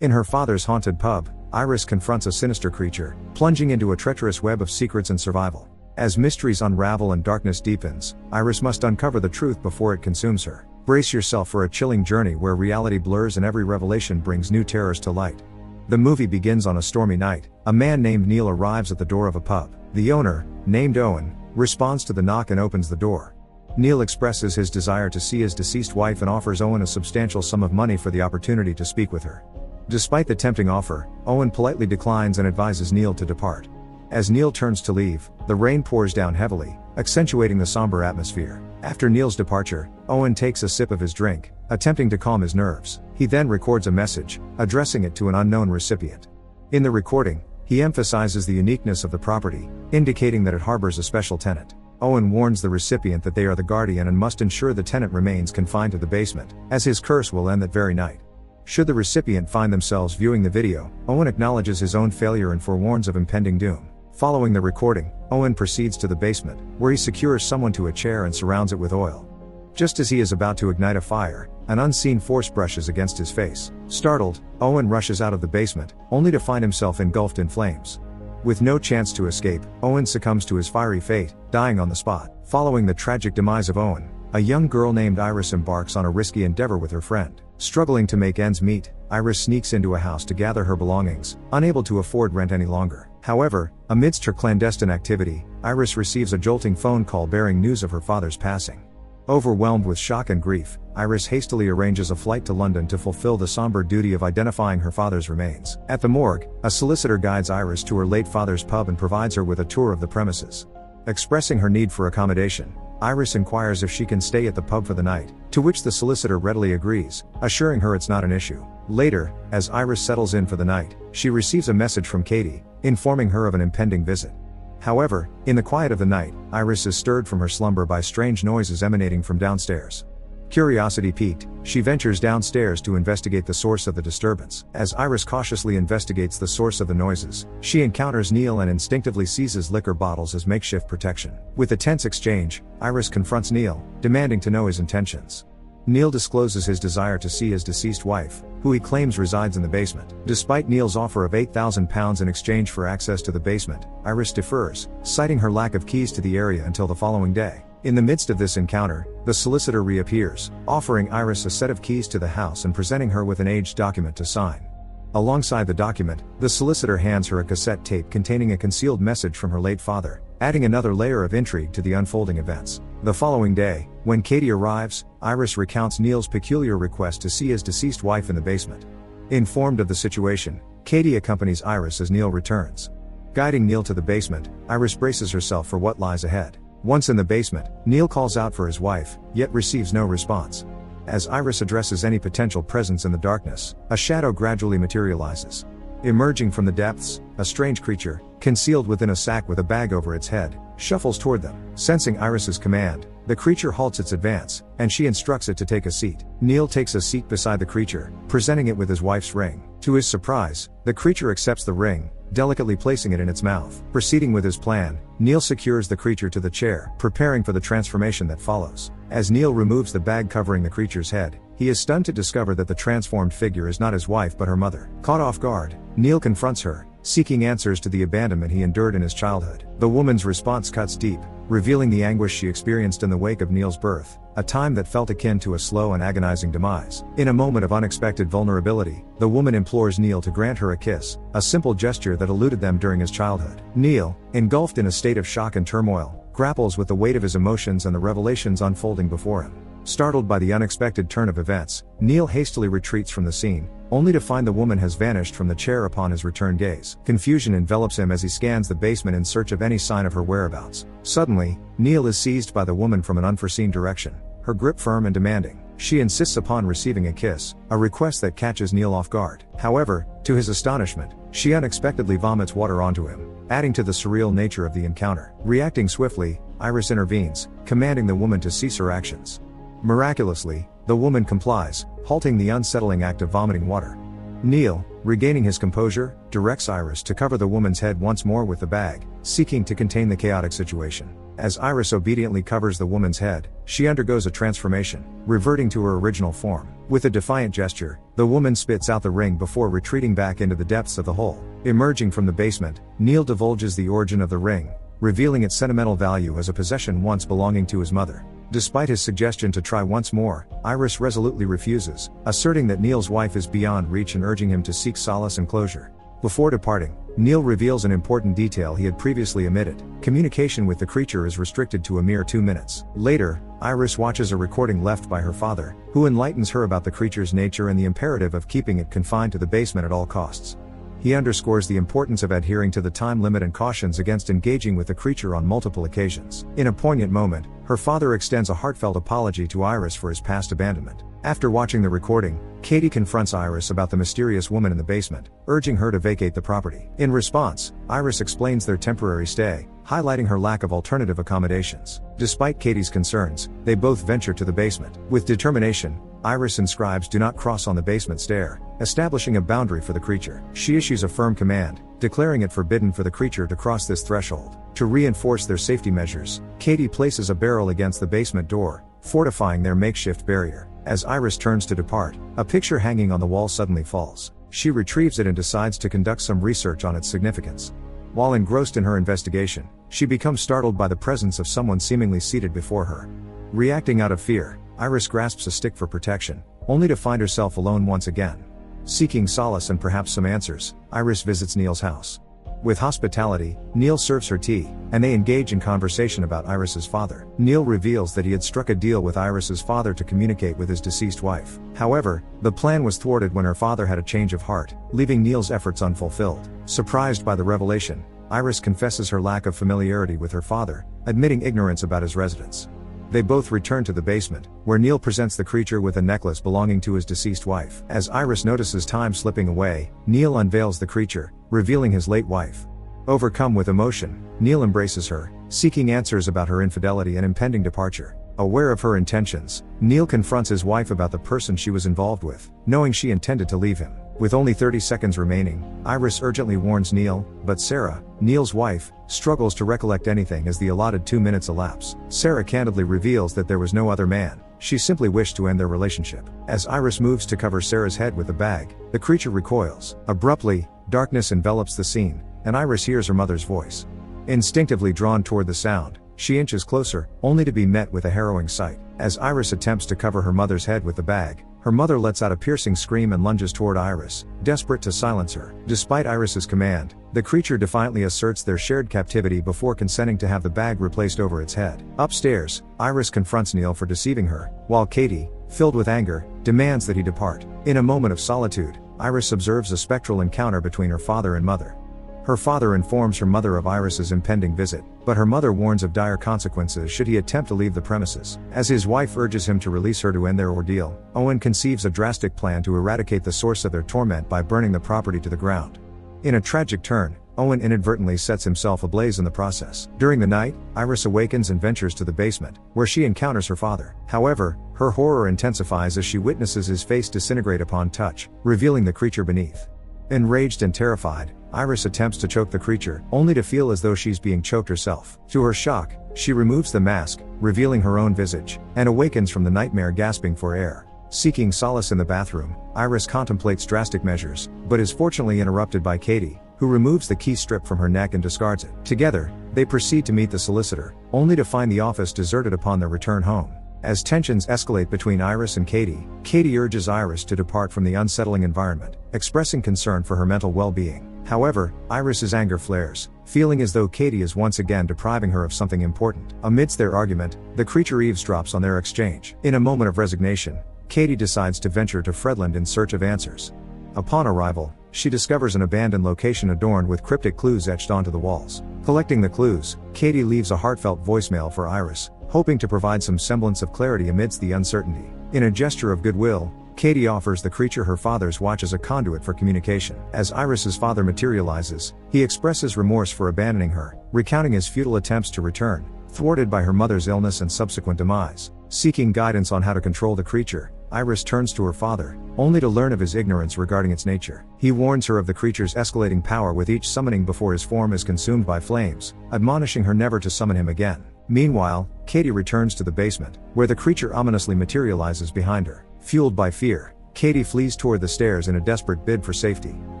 In her father's haunted pub, Iris confronts a sinister creature, plunging into a treacherous web of secrets and survival. As mysteries unravel and darkness deepens, Iris must uncover the truth before it consumes her. Brace yourself for a chilling journey where reality blurs and every revelation brings new terrors to light. The movie begins on a stormy night. A man named Neil arrives at the door of a pub. The owner, named Owen, responds to the knock and opens the door. Neil expresses his desire to see his deceased wife and offers Owen a substantial sum of money for the opportunity to speak with her. Despite the tempting offer, Owen politely declines and advises Neil to depart. As Neil turns to leave, the rain pours down heavily, accentuating the somber atmosphere. After Neil's departure, Owen takes a sip of his drink, attempting to calm his nerves. He then records a message, addressing it to an unknown recipient. In the recording, he emphasizes the uniqueness of the property, indicating that it harbors a special tenant. Owen warns the recipient that they are the guardian and must ensure the tenant remains confined to the basement, as his curse will end that very night. Should the recipient find themselves viewing the video, Owen acknowledges his own failure and forewarns of impending doom. Following the recording, Owen proceeds to the basement, where he secures someone to a chair and surrounds it with oil. Just as he is about to ignite a fire, an unseen force brushes against his face. Startled, Owen rushes out of the basement, only to find himself engulfed in flames. With no chance to escape, Owen succumbs to his fiery fate, dying on the spot. Following the tragic demise of Owen, a young girl named Iris embarks on a risky endeavor with her friend. Struggling to make ends meet, Iris sneaks into a house to gather her belongings, unable to afford rent any longer. However, amidst her clandestine activity, Iris receives a jolting phone call bearing news of her father's passing. Overwhelmed with shock and grief, Iris hastily arranges a flight to London to fulfill the somber duty of identifying her father's remains. At the morgue, a solicitor guides Iris to her late father's pub and provides her with a tour of the premises. Expressing her need for accommodation, Iris inquires if she can stay at the pub for the night, to which the solicitor readily agrees, assuring her it's not an issue. Later, as Iris settles in for the night, she receives a message from Katie, informing her of an impending visit. However, in the quiet of the night, Iris is stirred from her slumber by strange noises emanating from downstairs. Curiosity piqued, she ventures downstairs to investigate the source of the disturbance. As Iris cautiously investigates the source of the noises, she encounters Neil and instinctively seizes liquor bottles as makeshift protection. With a tense exchange, Iris confronts Neil, demanding to know his intentions. Neil discloses his desire to see his deceased wife, who he claims resides in the basement. Despite Neil's offer of £8,000 in exchange for access to the basement, Iris defers, citing her lack of keys to the area until the following day. In the midst of this encounter, the solicitor reappears, offering Iris a set of keys to the house and presenting her with an aged document to sign. Alongside the document, the solicitor hands her a cassette tape containing a concealed message from her late father, adding another layer of intrigue to the unfolding events. The following day, when Katie arrives, Iris recounts Neil's peculiar request to see his deceased wife in the basement. Informed of the situation, Katie accompanies Iris as Neil returns. Guiding Neil to the basement, Iris braces herself for what lies ahead. Once in the basement, Neil calls out for his wife, yet receives no response. As Iris addresses any potential presence in the darkness, a shadow gradually materializes. Emerging from the depths, a strange creature, concealed within a sack with a bag over its head, shuffles toward them. Sensing Iris's command, the creature halts its advance, and she instructs it to take a seat. Neil takes a seat beside the creature, presenting it with his wife's ring. To his surprise, the creature accepts the ring, delicately placing it in its mouth. Proceeding with his plan, Neil secures the creature to the chair, preparing for the transformation that follows. As Neil removes the bag covering the creature's head, he is stunned to discover that the transformed figure is not his wife but her mother. Caught off guard, Neil confronts her, seeking answers to the abandonment he endured in his childhood. The woman's response cuts deep, revealing the anguish she experienced in the wake of Neil's birth, a time that felt akin to a slow and agonizing demise. In a moment of unexpected vulnerability, the woman implores Neil to grant her a kiss, a simple gesture that eluded them during his childhood. Neil, engulfed in a state of shock and turmoil, grapples with the weight of his emotions and the revelations unfolding before him. Startled by the unexpected turn of events, Neil hastily retreats from the scene, only to find the woman has vanished from the chair upon his return gaze. Confusion envelops him as he scans the basement in search of any sign of her whereabouts. Suddenly, Neil is seized by the woman from an unforeseen direction, her grip firm and demanding. She insists upon receiving a kiss, a request that catches Neil off guard. However, to his astonishment, she unexpectedly vomits water onto him, adding to the surreal nature of the encounter. Reacting swiftly, Iris intervenes, commanding the woman to cease her actions. Miraculously, the woman complies, halting the unsettling act of vomiting water. Neil, regaining his composure, directs Iris to cover the woman's head once more with the bag, seeking to contain the chaotic situation. As Iris obediently covers the woman's head, she undergoes a transformation, reverting to her original form. With a defiant gesture, the woman spits out the ring before retreating back into the depths of the hole. Emerging from the basement, Neil divulges the origin of the ring, revealing its sentimental value as a possession once belonging to his mother. Despite his suggestion to try once more, Iris resolutely refuses, asserting that Neil's wife is beyond reach and urging him to seek solace and closure. Before departing, Neil reveals an important detail he had previously omitted: communication with the creature is restricted to a mere 2 minutes. Later, Iris watches a recording left by her father, who enlightens her about the creature's nature and the imperative of keeping it confined to the basement at all costs. He underscores the importance of adhering to the time limit and cautions against engaging with the creature on multiple occasions. In a poignant moment, her father extends a heartfelt apology to Iris for his past abandonment. After watching the recording, Katie confronts Iris about the mysterious woman in the basement, urging her to vacate the property. In response, Iris explains their temporary stay, highlighting her lack of alternative accommodations. Despite Katie's concerns, they both venture to the basement. With determination, Iris inscribes "Do not cross" on the basement stair, establishing a boundary for the creature. She issues a firm command, declaring it forbidden for the creature to cross this threshold. To reinforce their safety measures, Katie places a barrel against the basement door, fortifying their makeshift barrier. As Iris turns to depart, a picture hanging on the wall suddenly falls. She retrieves it and decides to conduct some research on its significance. While engrossed in her investigation, she becomes startled by the presence of someone seemingly seated before her. Reacting out of fear, Iris grasps a stick for protection, only to find herself alone once again. Seeking solace and perhaps some answers, Iris visits Neil's house. With hospitality, Neil serves her tea, and they engage in conversation about Iris's father. Neil reveals that he had struck a deal with Iris's father to communicate with his deceased wife. However, the plan was thwarted when her father had a change of heart, leaving Neil's efforts unfulfilled. Surprised by the revelation, Iris confesses her lack of familiarity with her father, admitting ignorance about his residence. They both return to the basement, where Neil presents the creature with a necklace belonging to his deceased wife. As Iris notices time slipping away, Neil unveils the creature, revealing his late wife. Overcome with emotion, Neil embraces her, seeking answers about her infidelity and impending departure. Aware of her intentions, Neil confronts his wife about the person she was involved with, knowing she intended to leave him. With only 30 seconds remaining, Iris urgently warns Neil, but Sarah, Neil's wife, struggles to recollect anything as the allotted 2 minutes elapse. Sarah candidly reveals that there was no other man, she simply wished to end their relationship. As Iris moves to cover Sarah's head with the bag, the creature recoils. Abruptly, darkness envelops the scene, and Iris hears her mother's voice. Instinctively drawn toward the sound, she inches closer, only to be met with a harrowing sight. As Iris attempts to cover her mother's head with the bag, her mother lets out a piercing scream and lunges toward Iris, desperate to silence her. Despite Iris's command, the creature defiantly asserts their shared captivity before consenting to have the bag replaced over its head. Upstairs, Iris confronts Neil for deceiving her, while Katie, filled with anger, demands that he depart. In a moment of solitude, Iris observes a spectral encounter between her father and mother. Her father informs her mother of Iris's impending visit, but her mother warns of dire consequences should he attempt to leave the premises. As his wife urges him to release her to end their ordeal, Owen conceives a drastic plan to eradicate the source of their torment by burning the property to the ground. In a tragic turn, Owen inadvertently sets himself ablaze in the process. During the night, Iris awakens and ventures to the basement, where she encounters her father. However, her horror intensifies as she witnesses his face disintegrate upon touch, revealing the creature beneath. Enraged and terrified, Iris attempts to choke the creature, only to feel as though she's being choked herself. To her shock, she removes the mask, revealing her own visage, and awakens from the nightmare gasping for air. Seeking solace in the bathroom, Iris contemplates drastic measures, but is fortunately interrupted by Katie, who removes the key strip from her neck and discards it. Together, they proceed to meet the solicitor, only to find the office deserted upon their return home. As tensions escalate between Iris and Katie urges Iris to depart from the unsettling environment, expressing concern for her mental well-being. However, Iris's anger flares, feeling as though Katie is once again depriving her of something important. Amidst their argument, the creature eavesdrops on their exchange. In a moment of resignation, Katie decides to venture to Fredland in search of answers. Upon arrival, she discovers an abandoned location adorned with cryptic clues etched onto the walls. Collecting the clues, Katie leaves a heartfelt voicemail for Iris, hoping to provide some semblance of clarity amidst the uncertainty. In a gesture of goodwill, Katie offers the creature her father's watch as a conduit for communication. As Iris's father materializes, he expresses remorse for abandoning her, recounting his futile attempts to return, thwarted by her mother's illness and subsequent demise. Seeking guidance on how to control the creature, Iris turns to her father, only to learn of his ignorance regarding its nature. He warns her of the creature's escalating power with each summoning before his form is consumed by flames, admonishing her never to summon him again. Meanwhile, Katie returns to the basement, where the creature ominously materializes behind her. Fueled by fear, Katie flees toward the stairs in a desperate bid for safety.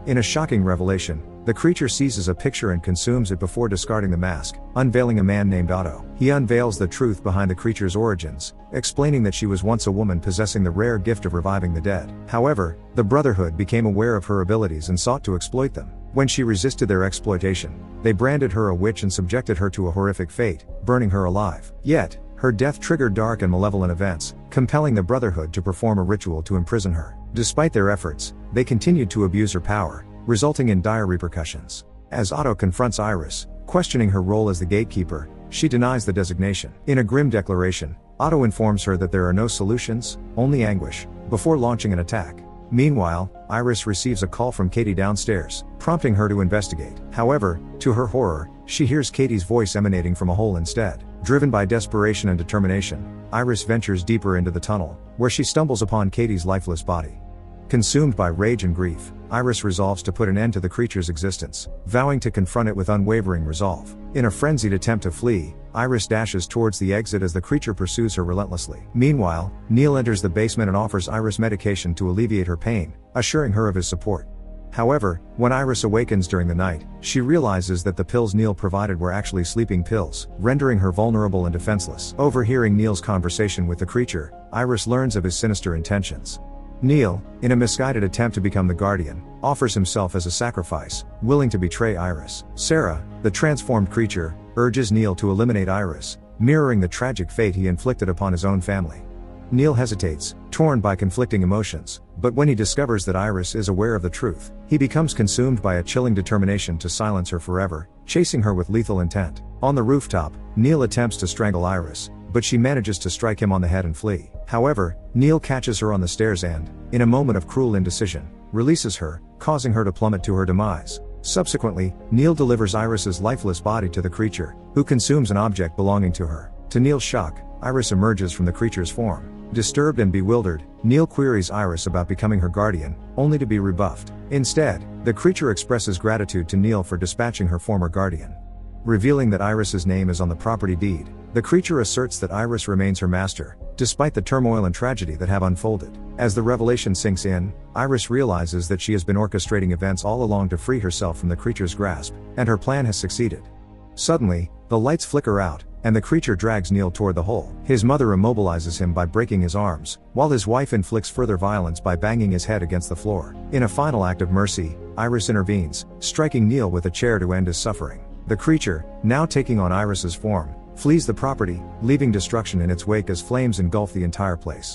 In a shocking revelation, the creature seizes a picture and consumes it before discarding the mask, unveiling a man named Otto. He unveils the truth behind the creature's origins, explaining that she was once a woman possessing the rare gift of reviving the dead. However, the Brotherhood became aware of her abilities and sought to exploit them. When she resisted their exploitation, they branded her a witch and subjected her to a horrific fate, burning her alive. Yet, her death triggered dark and malevolent events, compelling the Brotherhood to perform a ritual to imprison her. Despite their efforts, they continued to abuse her power, resulting in dire repercussions. As Otto confronts Iris, questioning her role as the gatekeeper, she denies the designation. In a grim declaration, Otto informs her that there are no solutions, only anguish, before launching an attack. Meanwhile, Iris receives a call from Katie downstairs, prompting her to investigate. However, to her horror, she hears Katie's voice emanating from a hole instead. Driven by desperation and determination, Iris ventures deeper into the tunnel, where she stumbles upon Katie's lifeless body. Consumed by rage and grief, Iris resolves to put an end to the creature's existence, vowing to confront it with unwavering resolve. In a frenzied attempt to flee, Iris dashes towards the exit as the creature pursues her relentlessly. Meanwhile, Neil enters the basement and offers Iris medication to alleviate her pain, assuring her of his support. However, when Iris awakens during the night, she realizes that the pills Neil provided were actually sleeping pills, rendering her vulnerable and defenseless. Overhearing Neil's conversation with the creature, Iris learns of his sinister intentions. Neil, in a misguided attempt to become the Guardian, offers himself as a sacrifice, willing to betray Iris. Sarah, the transformed creature, urges Neil to eliminate Iris, mirroring the tragic fate he inflicted upon his own family. Neil hesitates, torn by conflicting emotions, but when he discovers that Iris is aware of the truth, he becomes consumed by a chilling determination to silence her forever, chasing her with lethal intent. On the rooftop, Neil attempts to strangle Iris, but she manages to strike him on the head and flee. However, Neil catches her on the stairs and, in a moment of cruel indecision, releases her, causing her to plummet to her demise. Subsequently, Neil delivers Iris's lifeless body to the creature, who consumes an object belonging to her. To Neil's shock, Iris emerges from the creature's form. Disturbed and bewildered, Neil queries Iris about becoming her guardian, only to be rebuffed. Instead, the creature expresses gratitude to Neil for dispatching her former guardian. Revealing that Iris's name is on the property deed, the creature asserts that Iris remains her master, despite the turmoil and tragedy that have unfolded. As the revelation sinks in, Iris realizes that she has been orchestrating events all along to free herself from the creature's grasp, and her plan has succeeded. Suddenly, the lights flicker out, and the creature drags Neil toward the hole. His mother immobilizes him by breaking his arms, while his wife inflicts further violence by banging his head against the floor. In a final act of mercy, Iris intervenes, striking Neil with a chair to end his suffering. The creature, now taking on Iris's form, flees the property, leaving destruction in its wake as flames engulf the entire place.